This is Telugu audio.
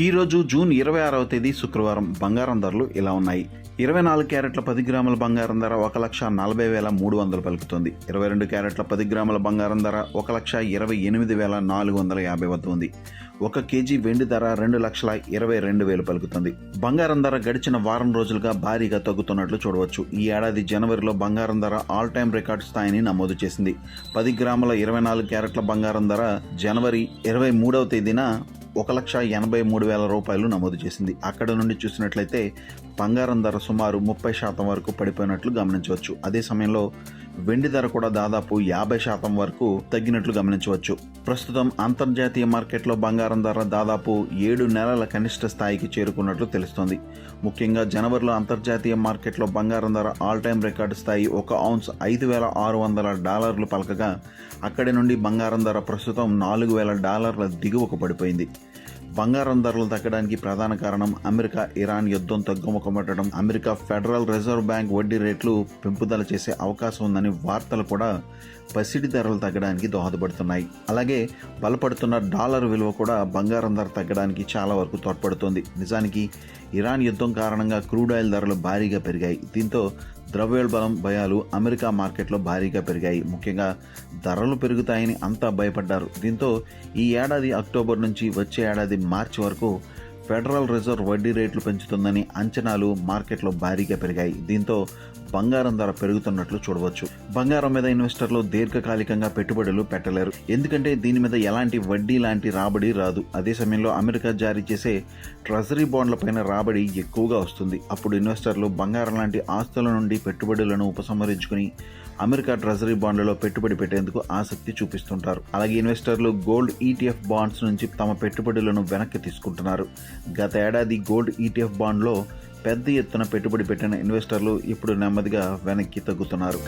ఈరోజు జూన్ 26వ తేదీ శుక్రవారం బంగారం ధరలు ఇలా ఉన్నాయి. 24 క్యారెట్ల 10 గ్రాముల బంగారం ధర 1,40,300 పలుకుతుంది. 22 క్యారెట్ల 10 గ్రాముల బంగారం ధర 1,28,450 వద్ద ఉంది. 1 కేజీ వెండి ధర 2,22,000 పలుకుతుంది. బంగారం ధర గడిచిన వారం రోజులుగా భారీగా తగ్గుతున్నట్లు చూడవచ్చు. ఈ ఏడాది జనవరిలో బంగారం ధర ఆల్ టైమ్ రికార్డ్ స్థాయిని నమోదు చేసింది. 10 గ్రాముల 24 క్యారెట్ల బంగారం ధర జనవరి 23వ తేదీన 1,83,000 రూపాయలు నమోదు చేసింది. అక్కడ నుండి చూసినట్లయితే బంగారం ధర సుమారు 30% వరకు పడిపోయినట్లు గమనించవచ్చు. అదే సమయంలో వెండి ధర కూడా దాదాపు 50% వరకు తగ్గినట్లు గమనించవచ్చు. ప్రస్తుతం అంతర్జాతీయ మార్కెట్లో బంగారం ధర దాదాపు 7 నెలల కనిష్ట స్థాయికి చేరుకున్నట్లు తెలుస్తోంది. ముఖ్యంగా జనవరిలో అంతర్జాతీయ మార్కెట్లో బంగారం ధర ఆల్ టైమ్ రికార్డు స్థాయి 1 ఔన్స్ $5,600 పలకగా అక్కడి నుండి బంగారం ధర ప్రస్తుతం $4,000 దిగువకు పడిపోయింది. బంగారం ధరలు తగ్గడానికి ప్రధాన కారణం అమెరికా ఇరాన్ యుద్ధం తగ్గుముఖమట్టడం, అమెరికా ఫెడరల్ రిజర్వ్ బ్యాంక్ వడ్డీ రేట్లు పెంపుదల చేసే అవకాశం ఉందని వార్తలు కూడా పసిడి ధరలు తగ్గడానికి దోహదపడుతున్నాయి. అలాగే బలపడుతున్న డాలర్ విలువ కూడా బంగారం ధర తగ్గడానికి చాలా వరకు తోడ్పడుతోంది. నిజానికి ఇరాన్ యుద్ధం కారణంగా క్రూడ్ ఆయిల్ ధరలు భారీగా పెరిగాయి. దీంతో ద్రవ్యోల్బణం భయాలు అమెరికా మార్కెట్లో భారీగా పెరిగాయి. ముఖ్యంగా ధరలు పెరుగుతాయని అంతా భయపడ్డారు. దీంతో ఈ ఏడాది అక్టోబర్ నుంచి వచ్చే ఏడాది మార్చి వరకు ఫెడరల్ రిజర్వ్ వడ్డీ రేట్లు పెంచుతుందని అంచనాలు మార్కెట్లో భారీగా పెరిగాయి. దీంతో బంగారం ధర పెరుగుతున్నట్లు చూడవచ్చు. బంగారం మీద ఇన్వెస్టర్లు దీర్ఘకాలికంగా పెట్టుబడులు పెట్టలేరు. ఎందుకంటే దీని మీద ఎలాంటి వడ్డీ లాంటి రాబడి రాదు. అదే సమయంలో అమెరికా జారీ చేసే ట్రెజరీ బాండ్లపైన రాబడి ఎక్కువగా వస్తుంది. అప్పుడు ఇన్వెస్టర్లు బంగారం లాంటి ఆస్తుల నుండి పెట్టుబడులను ఉపసంహరించుకుని అమెరికా ట్రెజరీ బాండ్లలో పెట్టుబడి పెట్టేందుకు ఆసక్తి చూపిస్తుంటారు. అలాగే ఇన్వెస్టర్లు గోల్డ్ ETF బాండ్స్ నుంచి తమ పెట్టుబడులను వెనక్కి తీసుకుంటున్నారు. గత ఏడాది గోల్డ్ ETF బాండ్లో పెద్ద ఎత్తున పెట్టుబడి పెట్టిన ఇన్వెస్టర్లు ఇప్పుడు నెమ్మదిగా వెనక్కి తగ్గుతున్నారు.